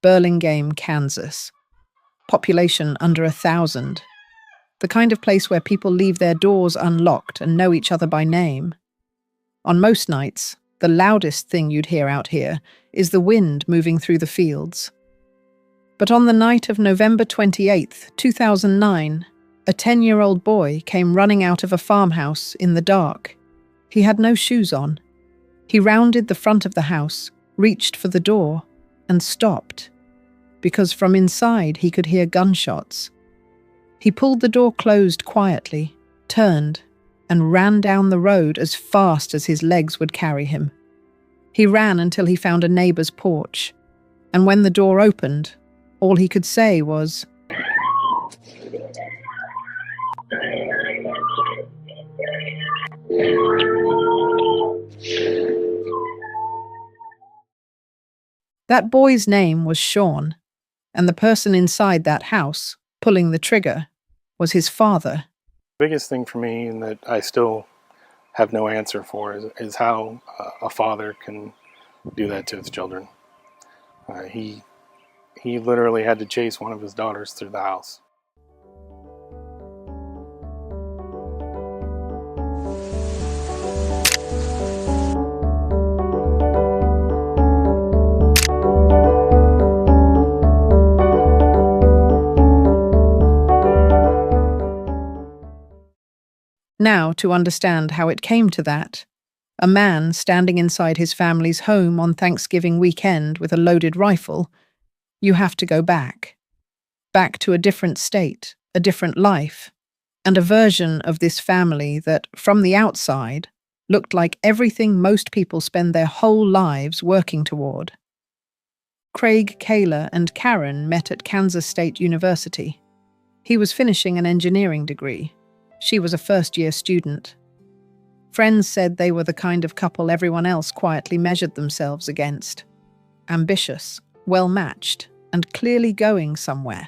Burlingame, Kansas. Population under 1,000. The kind of place where people leave their doors unlocked and know each other by name. On most nights, the loudest thing you'd hear out here is the wind moving through the fields. But on the night of November 28th, 2009, a 10-year-old boy came running out of a farmhouse in the dark. He had no shoes on. He rounded the front of the house, reached for the door, and stopped, because from inside he could hear gunshots. He pulled the door closed quietly, turned, and ran down the road as fast as his legs would carry him. He ran until he found a neighbor's porch, and when the door opened, all he could say was, That boy's name was Sean, and the person inside that house, pulling the trigger, was his father. The biggest thing for me, and that I still have no answer for, is how a father can do that to his children. He literally had to chase one of his daughters through the house. Now, to understand how it came to that, a man standing inside his family's home on Thanksgiving weekend with a loaded rifle, you have to go back. Back to a different state, a different life, and a version of this family that, from the outside, looked like everything most people spend their whole lives working toward. Craig Kahler and Karen met at Kansas State University. He was finishing an engineering degree. She was a first-year student. Friends said they were the kind of couple everyone else quietly measured themselves against. Ambitious, well-matched, and clearly going somewhere.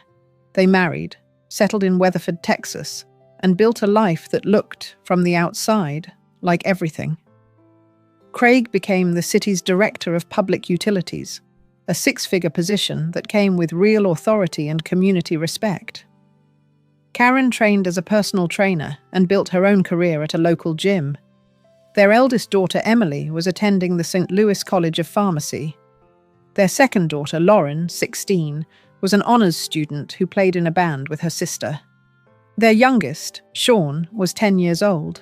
They married, settled in Weatherford, Texas, and built a life that looked, from the outside, like everything. Craig became the city's director of public utilities, a 6-figure position that came with real authority and community respect. Karen trained as a personal trainer and built her own career at a local gym. Their eldest daughter, Emily, was attending the St. Louis College of Pharmacy. Their second daughter, Lauren, 16, was an honors student who played in a band with her sister. Their youngest, Sean, was 10 years old.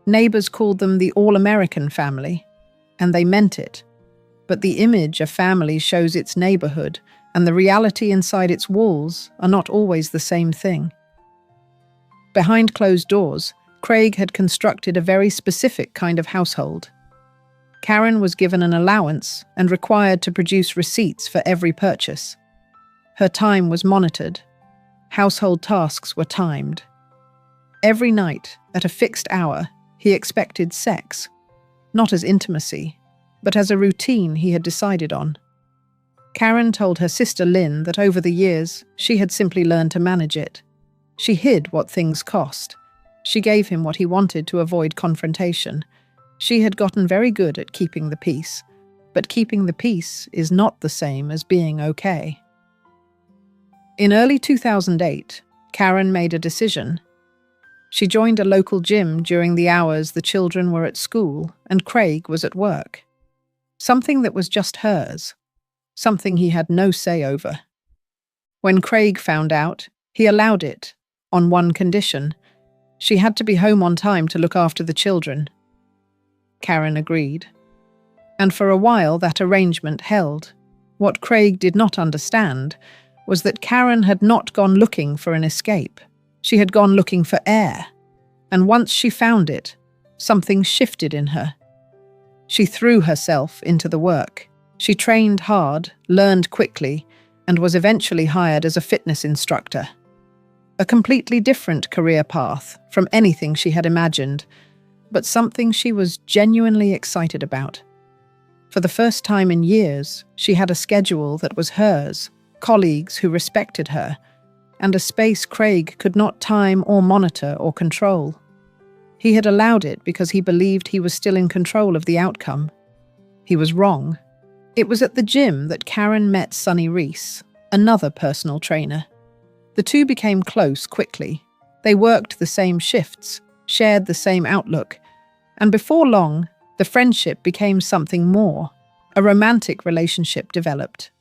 Neighbors called them the All-American family, and they meant it. But the image a family shows its neighborhood and the reality inside its walls are not always the same thing. Behind closed doors, Craig had constructed a very specific kind of household. Karen was given an allowance and required to produce receipts for every purchase. Her time was monitored. Household tasks were timed. Every night, at a fixed hour, he expected sex, not as intimacy, but as a routine he had decided on. Karen told her sister Lynn that over the years, she had simply learned to manage it. She hid what things cost. She gave him what he wanted to avoid confrontation. She had gotten very good at keeping the peace, but keeping the peace is not the same as being okay. In early 2008, Karen made a decision. She joined a local gym during the hours the children were at school and Craig was at work. Something that was just hers. Something he had no say over. When Craig found out, he allowed it, on one condition. She had to be home on time to look after the children. Karen agreed. And for a while that arrangement held. What Craig did not understand was that Karen had not gone looking for an escape. She had gone looking for air. And once she found it, something shifted in her. She threw herself into the work. She trained hard, learned quickly, and was eventually hired as a fitness instructor. A completely different career path from anything she had imagined, but something she was genuinely excited about. For the first time in years, she had a schedule that was hers, colleagues who respected her, and a space Craig could not time or monitor or control. He had allowed it because he believed he was still in control of the outcome. He was wrong. It was at the gym that Karen met Sonny Reese, another personal trainer. The two became close quickly. They worked the same shifts, shared the same outlook, and before long, the friendship became something more. A romantic relationship developed.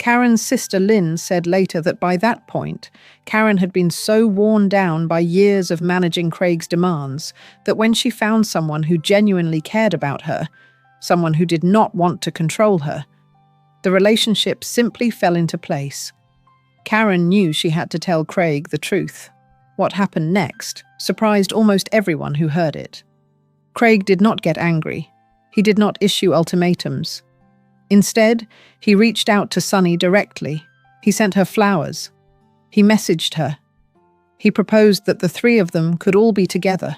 Karen's sister Lynn said later that by that point, Karen had been so worn down by years of managing Craig's demands that when she found someone who genuinely cared about her, someone who did not want to control her, the relationship simply fell into place. Karen knew she had to tell Craig the truth. What happened next surprised almost everyone who heard it. Craig did not get angry. He did not issue ultimatums. Instead, he reached out to Sonny directly. He sent her flowers. He messaged her. He proposed that the three of them could all be together.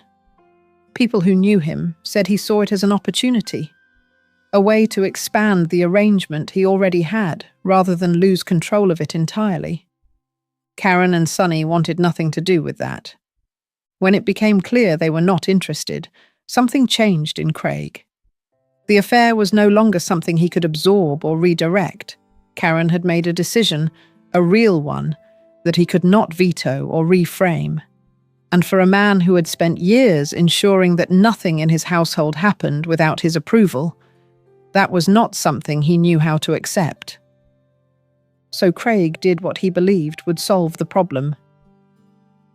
People who knew him said he saw it as an opportunity, a way to expand the arrangement he already had rather than lose control of it entirely. Karen and Sonny wanted nothing to do with that. When it became clear they were not interested, something changed in Craig. The affair was no longer something he could absorb or redirect. Karen had made a decision, a real one, that he could not veto or reframe. And for a man who had spent years ensuring that nothing in his household happened without his approval, that was not something he knew how to accept. So Craig did what he believed would solve the problem.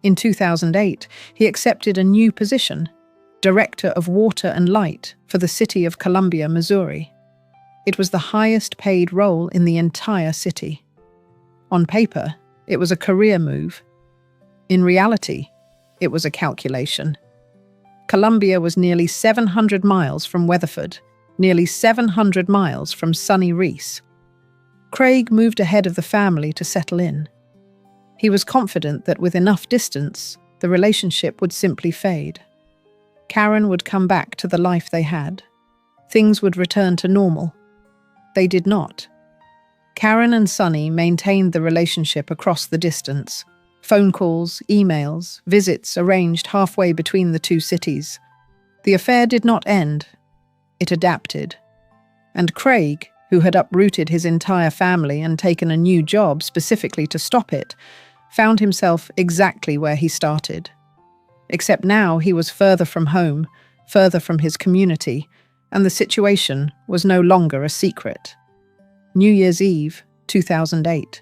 In 2008, he accepted a new position, Director of Water and Light for the city of Columbia, Missouri. It was the highest paid role in the entire city. On paper, it was a career move. In reality, it was a calculation. Columbia was nearly 700 miles from Weatherford, nearly 700 miles from Sonny Reese. Craig moved ahead of the family to settle in. He was confident that with enough distance, the relationship would simply fade. Karen would come back to the life they had. Things would return to normal. They did not. Karen and Sonny maintained the relationship across the distance. Phone calls, emails, visits arranged halfway between the two cities. The affair did not end. It adapted. And Craig, who had uprooted his entire family and taken a new job specifically to stop it, found himself exactly where he started. Except now he was further from home, further from his community, and the situation was no longer a secret. New Year's Eve, 2008.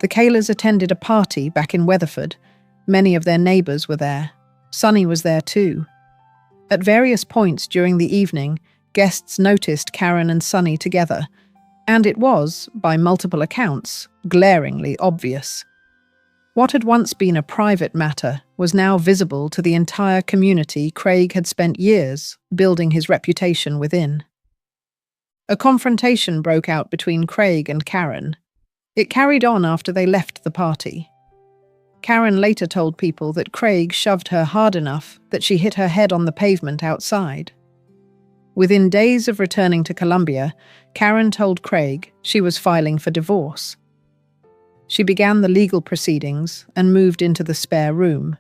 The Kahlers attended a party back in Weatherford. Many of their neighbors were there. Sonny was there too. At various points during the evening, guests noticed Karen and Sonny together, and it was, by multiple accounts, glaringly obvious. What had once been a private matter was now visible to the entire community Craig had spent years building his reputation within. A confrontation broke out between Craig and Karen. It carried on after they left the party. Karen later told people that Craig shoved her hard enough that she hit her head on the pavement outside. Within days of returning to Columbia, Karen told Craig she was filing for divorce. She began the legal proceedings and moved into the spare room.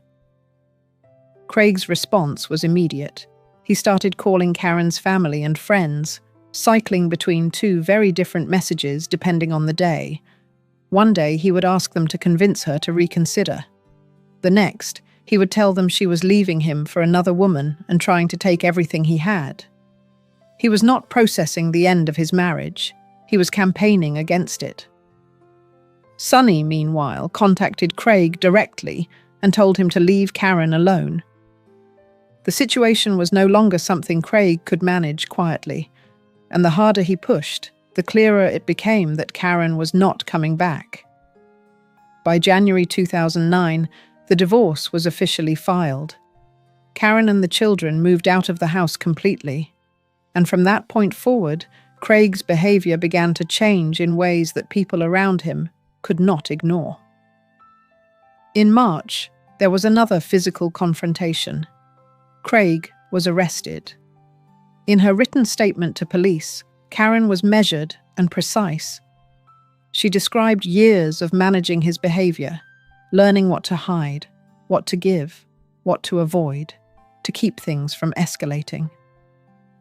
Craig's response was immediate. He started calling Karen's family and friends, cycling between two very different messages depending on the day. One day he would ask them to convince her to reconsider. The next, he would tell them she was leaving him for another woman and trying to take everything he had. He was not processing the end of his marriage. He was campaigning against it. Sonny, meanwhile, contacted Craig directly and told him to leave Karen alone. The situation was no longer something Craig could manage quietly, and the harder he pushed, the clearer it became that Karen was not coming back. By January 2009, the divorce was officially filed. Karen and the children moved out of the house completely, and from that point forward, Craig's behavior began to change in ways that people around him could not ignore. In March, there was another physical confrontation. Craig was arrested. In her written statement to police, Karen was measured and precise. She described years of managing his behavior, learning what to hide, what to give, what to avoid, to keep things from escalating.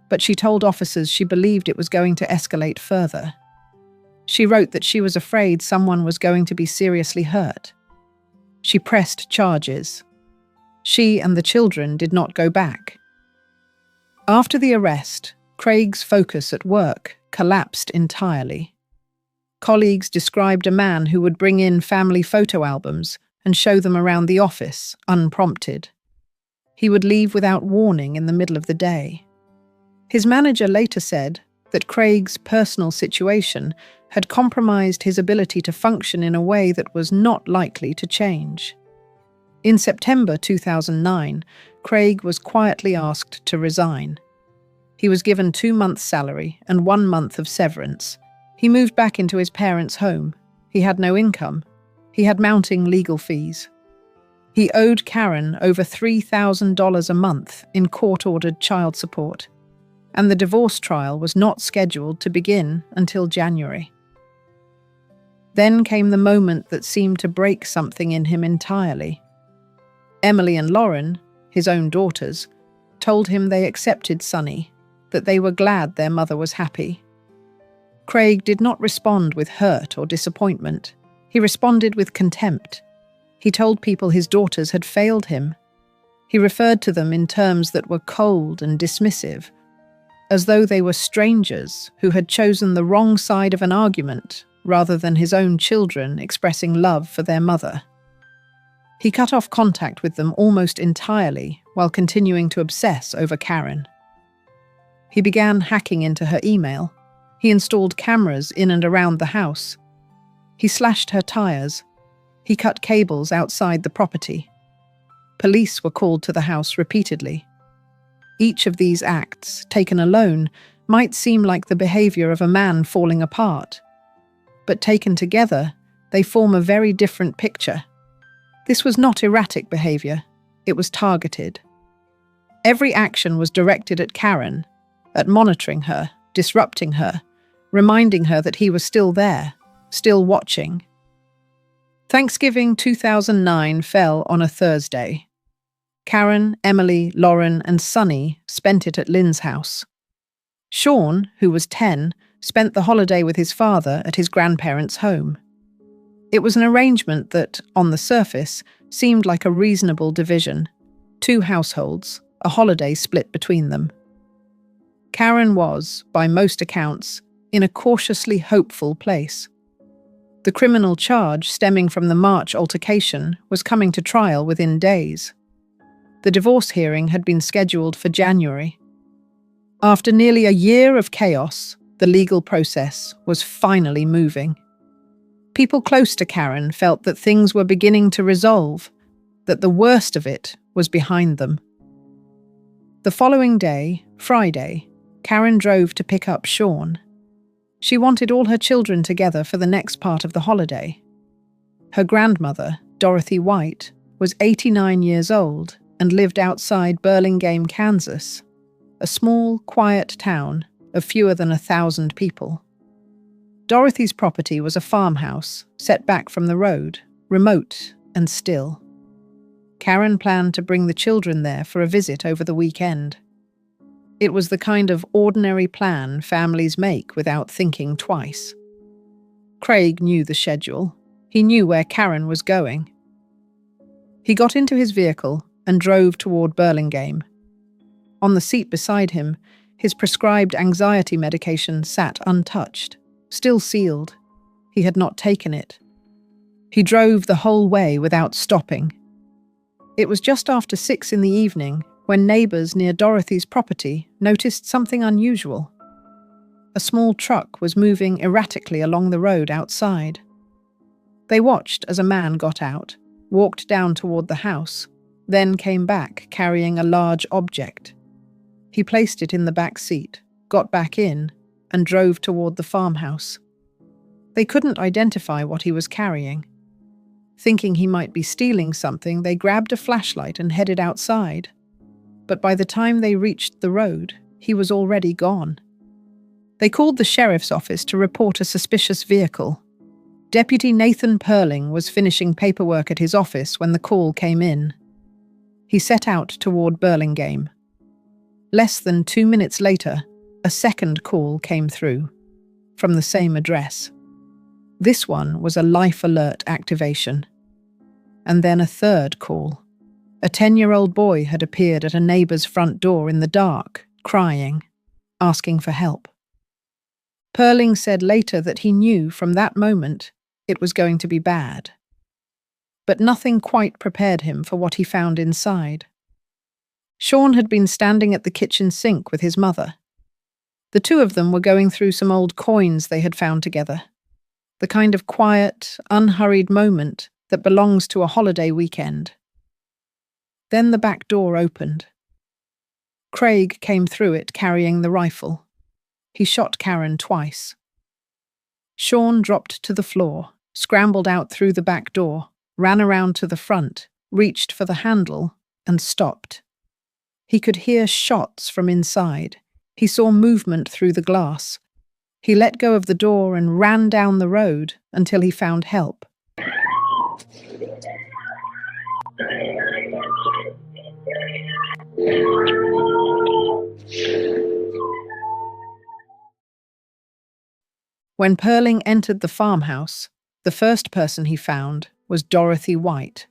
but she told officers she believed it was going to escalate further. She wrote that she was afraid someone was going to be seriously hurt. She pressed charges. She and the children did not go back. After the arrest, Craig's focus at work collapsed entirely. Colleagues described a man who would bring in family photo albums and show them around the office, unprompted. He would leave without warning in the middle of the day. His manager later said that Craig's personal situation had compromised his ability to function in a way that was not likely to change. In September 2009, Craig was quietly asked to resign. He was given 2 months' salary and 1 month of severance. He moved back into his parents' home. He had no income. He had mounting legal fees. He owed Karen over $3,000 a month in court-ordered child support, and the divorce trial was not scheduled to begin until January. Then came the moment that seemed to break something in him entirely. Emily and Lauren, his own daughters, told him they accepted Sonny, that they were glad their mother was happy. Craig did not respond with hurt or disappointment. He responded with contempt. He told people his daughters had failed him. He referred to them in terms that were cold and dismissive, as though they were strangers who had chosen the wrong side of an argument rather than his own children expressing love for their mother. He cut off contact with them almost entirely while continuing to obsess over Karen. He began hacking into her email. He installed cameras in and around the house. He slashed her tires. He cut cables outside the property. Police were called to the house repeatedly. Each of these acts, taken alone, might seem like the behavior of a man falling apart. But taken together, they form a very different picture. This was not erratic behavior. It was targeted. Every action was directed at Karen, at monitoring her, disrupting her, reminding her that he was still there, still watching. Thanksgiving 2009 fell on a Thursday. Karen, Emily, Lauren, and Sonny spent it at Lynn's house. Sean, who was 10, spent the holiday with his father at his grandparents' home. It was an arrangement that, on the surface, seemed like a reasonable division. 2 households, a holiday split between them. Karen was, by most accounts, in a cautiously hopeful place. The criminal charge stemming from the March altercation was coming to trial within days. The divorce hearing had been scheduled for January. After nearly a year of chaos, the legal process was finally moving. People close to Karen felt that things were beginning to resolve, that the worst of it was behind them. The following day, Friday, Karen drove to pick up Sean. She wanted all her children together for the next part of the holiday. Her grandmother, Dorothy White, was 89 years old and lived outside Burlingame, Kansas, a small, quiet town of fewer than 1,000 people. Dorothy's property was a farmhouse set back from the road, remote and still. Karen planned to bring the children there for a visit over the weekend. It was the kind of ordinary plan families make without thinking twice. Craig knew the schedule. He knew where Karen was going. He got into his vehicle and drove toward Burlingame. On the seat beside him, his prescribed anxiety medication sat untouched, still sealed. He had not taken it. He drove the whole way without stopping. It was just after 6 in the evening when neighbors near Dorothy's property noticed something unusual. A small truck was moving erratically along the road outside. They watched as a man got out, walked down toward the house, then came back carrying a large object. He placed it in the back seat, got back in, and drove toward the farmhouse. They couldn't identify what he was carrying. Thinking he might be stealing something, they grabbed a flashlight and headed outside. But by the time they reached the road, he was already gone. They called the sheriff's office to report a suspicious vehicle. Deputy Nathan Perling was finishing paperwork at his office when the call came in. He set out toward Burlingame. Less than 2 minutes later, a second call came through, from the same address. This one was a life alert activation. And then a third call. A 10-year-old boy had appeared at a neighbor's front door in the dark, crying, asking for help. Perling said later that he knew from that moment it was going to be bad. But nothing quite prepared him for what he found inside. Sean had been standing at the kitchen sink with his mother. The two of them were going through some old coins they had found together. The kind of quiet, unhurried moment that belongs to a holiday weekend. Then the back door opened. Craig came through it carrying the rifle. He shot Karen twice. Sean dropped to the floor, scrambled out through the back door, ran around to the front, reached for the handle, and stopped. He could hear shots from inside. He saw movement through the glass. He let go of the door and ran down the road until he found help. When Perling entered the farmhouse, the first person he found was Dorothy White.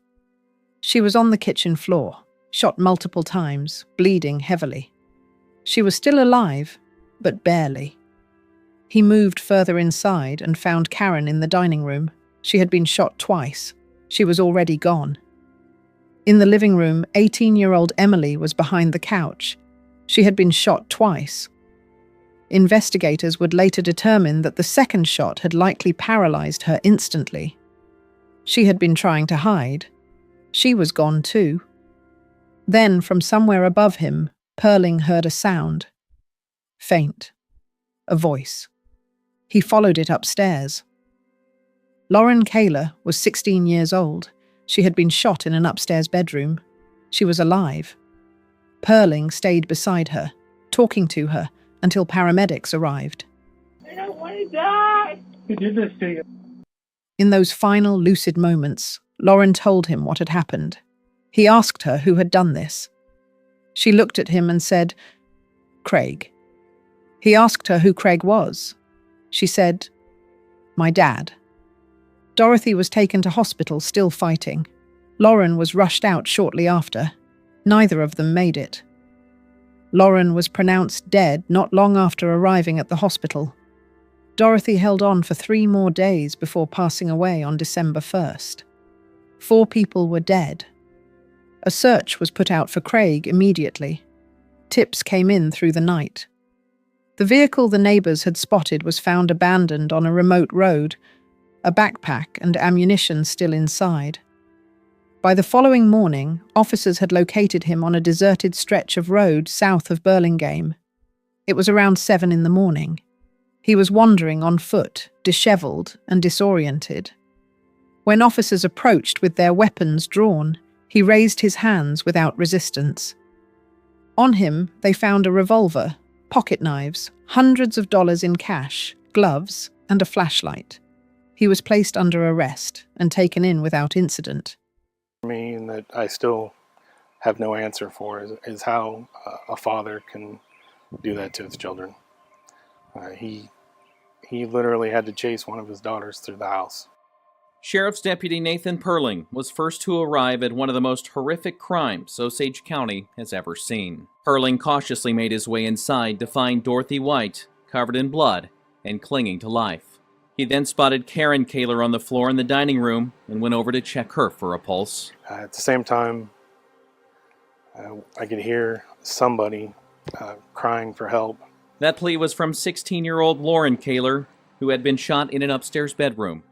She was on the kitchen floor, shot multiple times, bleeding heavily. She was still alive, but barely. He moved further inside and found Karen in the dining room. She had been shot twice. She was already gone. In the living room, 18-year-old Emily was behind the couch. She had been shot twice. Investigators would later determine that the second shot had likely paralyzed her instantly. She had been trying to hide. She was gone too. Then, from somewhere above him, Perling heard a sound. Faint. A voice. He followed it upstairs. Lauren Kahler was 16 years old. She had been shot in an upstairs bedroom. She was alive. Perling stayed beside her, talking to her, until paramedics arrived. I don't want to die. Who did this to you? In those final lucid moments, Lauren told him what had happened. He asked her who had done this. She looked at him and said, "Craig." He asked her who Craig was. She said, "My dad." Dorothy was taken to hospital still fighting. Lauren was rushed out shortly after. Neither of them made it. Lauren was pronounced dead not long after arriving at the hospital. Dorothy held on for 3 more days before passing away on December 1st. 4 people were dead. A search was put out for Craig immediately. Tips came in through the night. The vehicle the neighbors had spotted was found abandoned on a remote road, a backpack and ammunition still inside. By the following morning, officers had located him on a deserted stretch of road south of Burlingame. It was around 7 in the morning. He was wandering on foot, disheveled and disoriented. When officers approached with their weapons drawn, he raised his hands without resistance. On him, they found a revolver, pocket knives, hundreds of dollars in cash, gloves, and a flashlight. He was placed under arrest and taken in without incident. Me, and that I still have no answer for is how a father can do that to his children. He literally had to chase one of his daughters through the house. Sheriff's Deputy Nathan Perling was first to arrive at one of the most horrific crimes Osage County has ever seen. Perling cautiously made his way inside to find Dorothy White, covered in blood and clinging to life. He then spotted Karen Kahler on the floor in the dining room and went over to check her for a pulse. At the same time, I could hear somebody crying for help. That plea was from 16-year-old Lauren Kahler, who had been shot in an upstairs bedroom.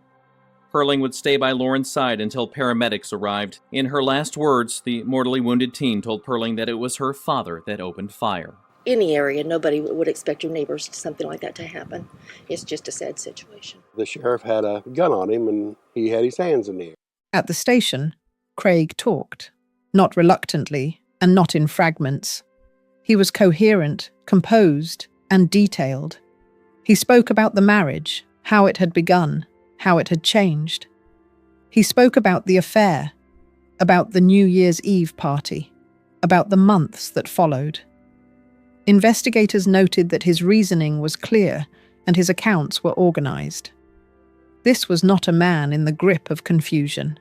Perling would stay by Lauren's side until paramedics arrived. In her last words, the mortally wounded teen told Perling that it was her father that opened fire. Any area, nobody would expect your neighbors something like that to happen. It's just a sad situation. The sheriff had a gun on him and he had his hands in the air. At the station, Craig talked, not reluctantly and not in fragments. He was coherent, composed, and detailed. He spoke about the marriage, how it had begun, how it had changed. He spoke about the affair, about the New Year's Eve party, about the months that followed. Investigators noted that his reasoning was clear and his accounts were organized. This was not a man in the grip of confusion.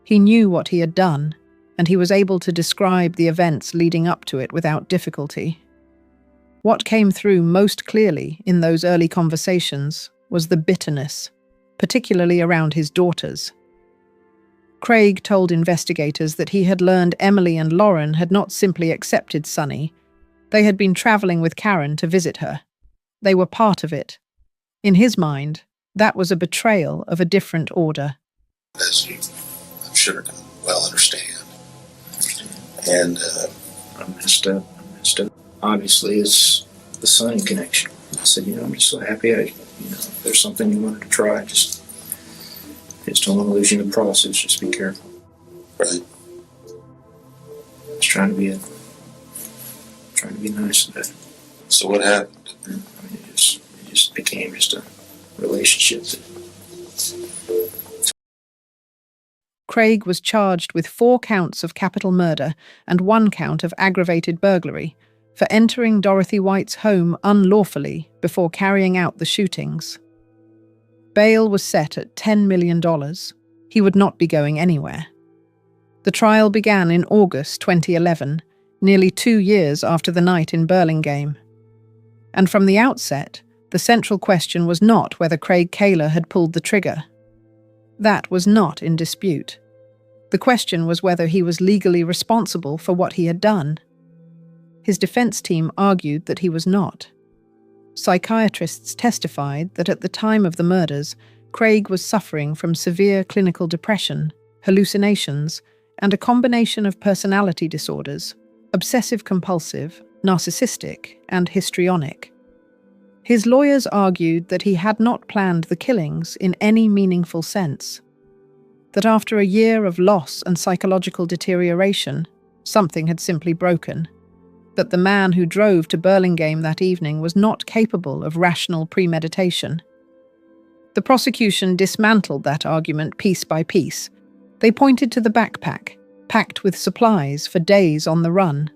He knew what he had done, and he was able to describe the events leading up to it without difficulty. What came through most clearly in those early conversations was the bitterness, particularly around his daughters. Craig told investigators that he had learned Emily and Lauren had not simply accepted Sonny. They had been traveling with Karen to visit her. They were part of it. In his mind, that was a betrayal of a different order. As you, I'm sure, can well understand. And I messed up. Obviously, it's the Sonny connection. I said, I'm just so happy. If there's something you wanted to try, just don't want to lose you in the process. Just be careful. Right. Just trying to be nice today. So what happened? It just became just a relationship. Craig was charged with 4 counts of capital murder and 1 count of aggravated burglary for entering Dorothy White's home unlawfully before carrying out the shootings. Bail was set at $10 million. He would not be going anywhere. The trial began in August 2011, nearly 2 years after the night in Burlingame. And from the outset, the central question was not whether Craig Kahler had pulled the trigger. That was not in dispute. The question was whether he was legally responsible for what he had done. His defense team argued that he was not. Psychiatrists testified that at the time of the murders, Craig was suffering from severe clinical depression, hallucinations, and a combination of personality disorders, obsessive-compulsive, narcissistic, and histrionic. His lawyers argued that he had not planned the killings in any meaningful sense, that after a year of loss and psychological deterioration, something had simply broken, that the man who drove to Burlingame that evening was not capable of rational premeditation. The prosecution dismantled that argument piece by piece. They pointed to the backpack, packed with supplies for days on the run.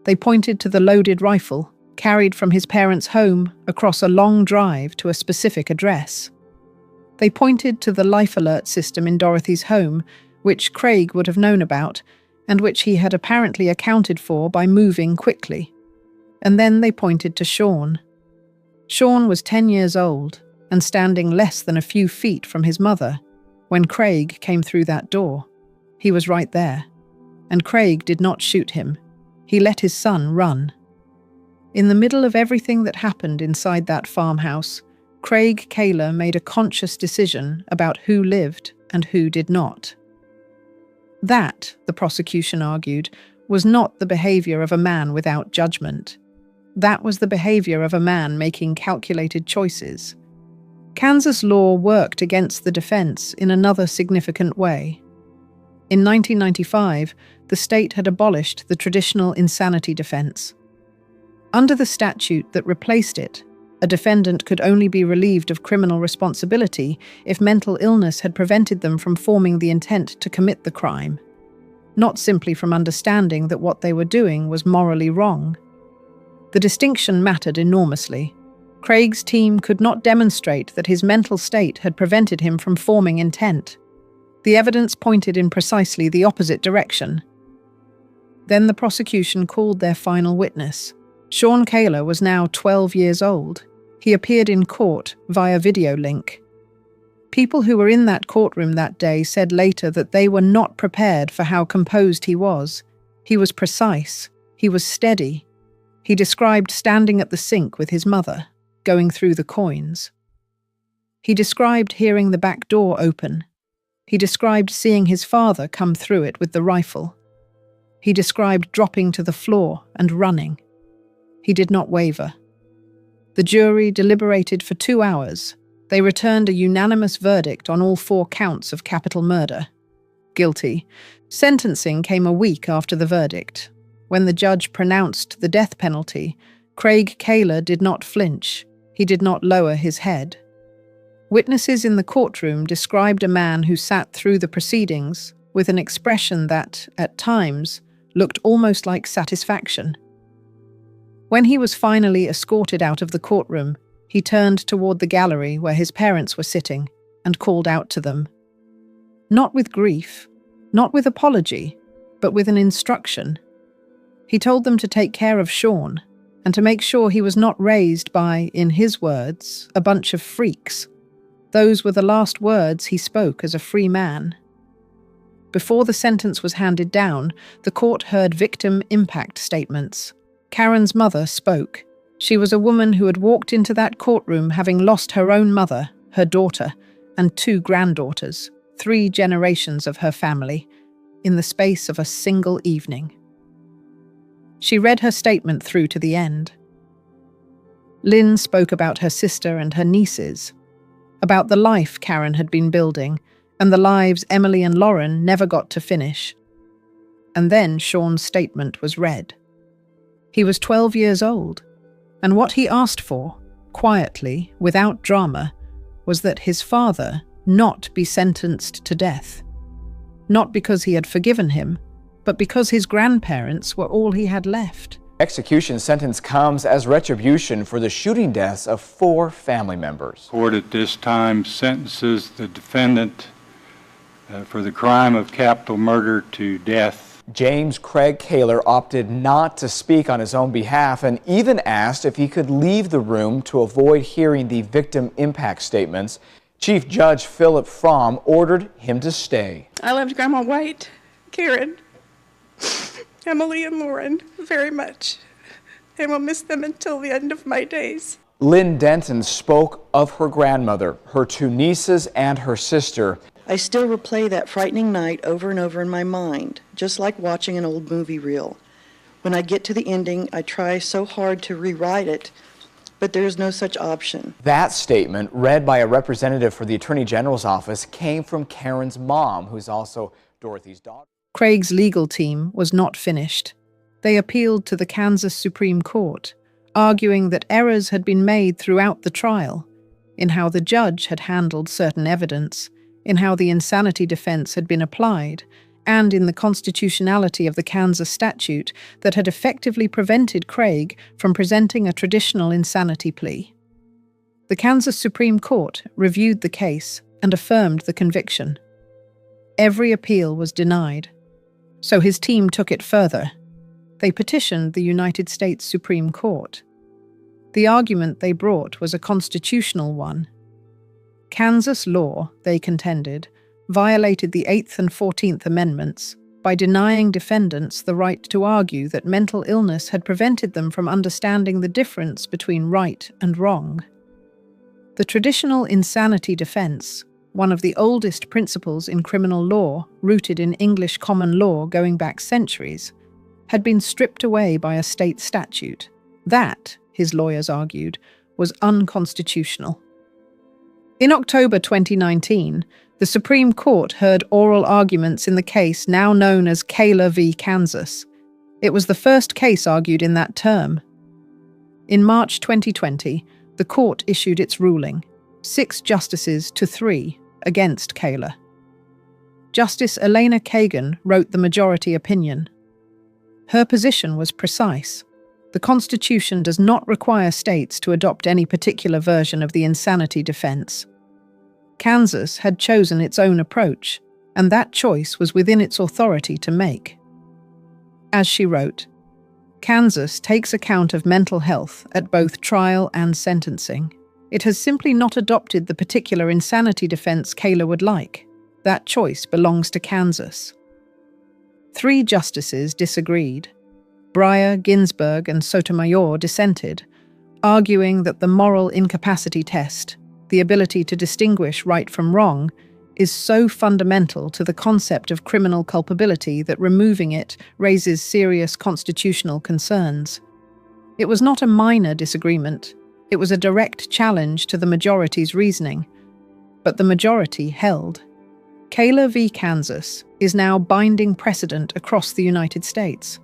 They pointed to the loaded rifle, carried from his parents' home across a long drive to a specific address. They pointed to the life alert system in Dorothy's home, which Craig would have known about, and which he had apparently accounted for by moving quickly. And then they pointed to Sean. Sean was 10 years old and standing less than a few feet from his mother when Craig came through that door. He was right there. And Craig did not shoot him. He let his son run. In the middle of everything that happened inside that farmhouse, Craig Kahler made a conscious decision about who lived and who did not. That, the prosecution argued, was not the behavior of a man without judgment. That was the behavior of a man making calculated choices. Kansas law worked against the defense in another significant way. In 1995, the state had abolished the traditional insanity defense. Under the statute that replaced it, a defendant could only be relieved of criminal responsibility if mental illness had prevented them from forming the intent to commit the crime, not simply from understanding that what they were doing was morally wrong. The distinction mattered enormously. Craig's team could not demonstrate that his mental state had prevented him from forming intent. The evidence pointed in precisely the opposite direction. Then the prosecution called their final witness. Sean Kahler was now 12 years old. He appeared in court via video link. People who were in that courtroom that day said later that they were not prepared for how composed he was. He was precise. He was steady. He described standing at the sink with his mother, going through the coins. He described hearing the back door open. He described seeing his father come through it with the rifle. He described dropping to the floor and running. He did not waver. The jury deliberated for 2 hours. They returned a unanimous verdict on all 4 counts of capital murder. Guilty. Sentencing came a week after the verdict. When the judge pronounced the death penalty, Craig Kahler did not flinch. He did not lower his head. Witnesses in the courtroom described a man who sat through the proceedings with an expression that, at times, looked almost like satisfaction. When he was finally escorted out of the courtroom, he turned toward the gallery where his parents were sitting and called out to them. Not with grief, not with apology, but with an instruction. He told them to take care of Sean and to make sure he was not raised by, in his words, a bunch of freaks. Those were the last words he spoke as a free man. Before the sentence was handed down, the court heard victim impact statements. Karen's mother spoke. She was a woman who had walked into that courtroom having lost her own mother, her daughter, and 2 granddaughters, 3 generations of her family, in the space of a single evening. She read her statement through to the end. Lynn spoke about her sister and her nieces, about the life Karen had been building, and the lives Emily and Lauren never got to finish. And then Sean's statement was read. He was 12 years old, and what he asked for, quietly, without drama, was that his father not be sentenced to death. Not because he had forgiven him, but because his grandparents were all he had left. Execution sentence comes as retribution for the shooting deaths of 4 family members. Court at this time sentences the defendant for the crime of capital murder to death. James Craig Kahler opted not to speak on his own behalf and even asked if he could leave the room to avoid hearing the victim impact statements. Chief Judge Philip Fromm ordered him to stay. I loved Grandma White, Karen, Emily, and Lauren very much, and will miss them until the end of my days. Lynn Denton spoke of her grandmother, her 2 nieces, and her sister. I still replay that frightening night over and over in my mind, just like watching an old movie reel. When I get to the ending, I try so hard to rewrite it, but there is no such option. That statement, read by a representative for the Attorney General's office, came from Karen's mom, who's also Dorothy's daughter. Craig's legal team was not finished. They appealed to the Kansas Supreme Court, arguing that errors had been made throughout the trial, in how the judge had handled certain evidence, in how the insanity defense had been applied, and in the constitutionality of the Kansas statute that had effectively prevented Craig from presenting a traditional insanity plea. The Kansas Supreme Court reviewed the case and affirmed the conviction. Every appeal was denied, so his team took it further. They petitioned the United States Supreme Court. The argument they brought was a constitutional one. Kansas law, they contended, violated the 8th and 14th Amendments by denying defendants the right to argue that mental illness had prevented them from understanding the difference between right and wrong. The traditional insanity defense, one of the oldest principles in criminal law rooted in English common law going back centuries, had been stripped away by a state statute. That, his lawyers argued, was unconstitutional. In October 2019, the Supreme Court heard oral arguments in the case now known as Kahler v. Kansas. It was the first case argued in that term. In March 2020, the court issued its ruling, 6 justices to 3 against Kahler. Justice Elena Kagan wrote the majority opinion. Her position was precise. The Constitution does not require states to adopt any particular version of the insanity defense. Kansas had chosen its own approach, and that choice was within its authority to make. As she wrote, Kansas takes account of mental health at both trial and sentencing. It has simply not adopted the particular insanity defense Kahler would like. That choice belongs to Kansas. 3 justices disagreed. Breyer, Ginsburg, and Sotomayor dissented, arguing that the moral incapacity test, the ability to distinguish right from wrong, is so fundamental to the concept of criminal culpability that removing it raises serious constitutional concerns. It was not a minor disagreement. It was a direct challenge to the majority's reasoning. But the majority held. Kahler v. Kansas is now binding precedent across the United States.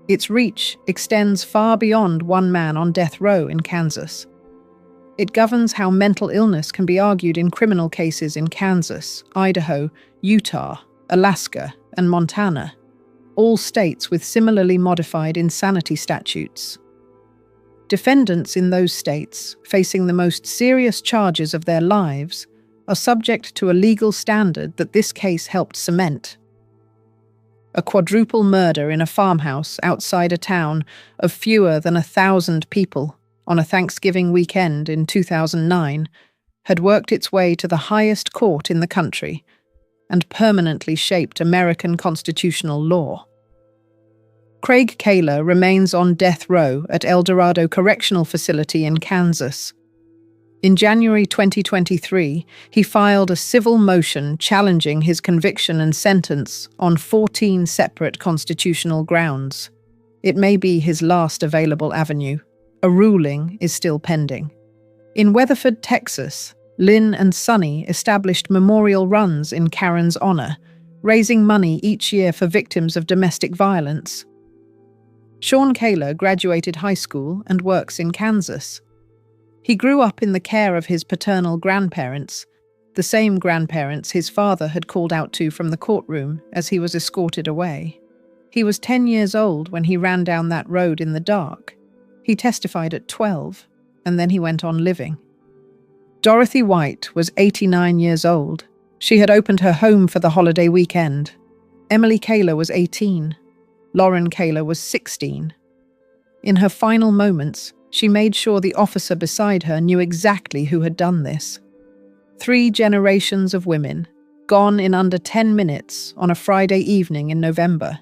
Its reach extends far beyond one man on death row in Kansas. It governs how mental illness can be argued in criminal cases in Kansas, Idaho, Utah, Alaska, and Montana, all states with similarly modified insanity statutes. Defendants in those states, facing the most serious charges of their lives, are subject to a legal standard that this case helped cement. A quadruple murder in a farmhouse outside a town of fewer than 1,000 people on a Thanksgiving weekend in 2009 had worked its way to the highest court in the country and permanently shaped American constitutional law. Craig Kahler remains on death row at El Dorado Correctional Facility in Kansas. In January 2023, he filed a civil motion challenging his conviction and sentence on 14 separate constitutional grounds. It may be his last available avenue. A ruling is still pending. In Weatherford, Texas, Lynn and Sonny established memorial runs in Karen's honor, raising money each year for victims of domestic violence. Sean Kahler graduated high school and works in Kansas. He grew up in the care of his paternal grandparents, the same grandparents his father had called out to from the courtroom as he was escorted away. He was 10 years old when he ran down that road in the dark. He testified at 12, and then he went on living. Dorothy White was 89 years old. She had opened her home for the holiday weekend. Emily Kahler was 18. Lauren Kahler was 16. In her final moments, she made sure the officer beside her knew exactly who had done this. 3 generations of women, gone in under 10 minutes on a Friday evening in November.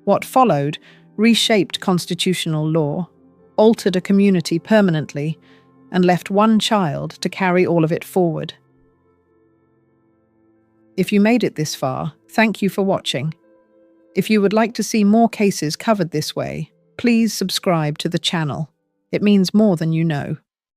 What followed reshaped constitutional law, altered a community permanently, and left one child to carry all of it forward. If you made it this far, thank you for watching. If you would like to see more cases covered this way, please subscribe to the channel. It means more than you know.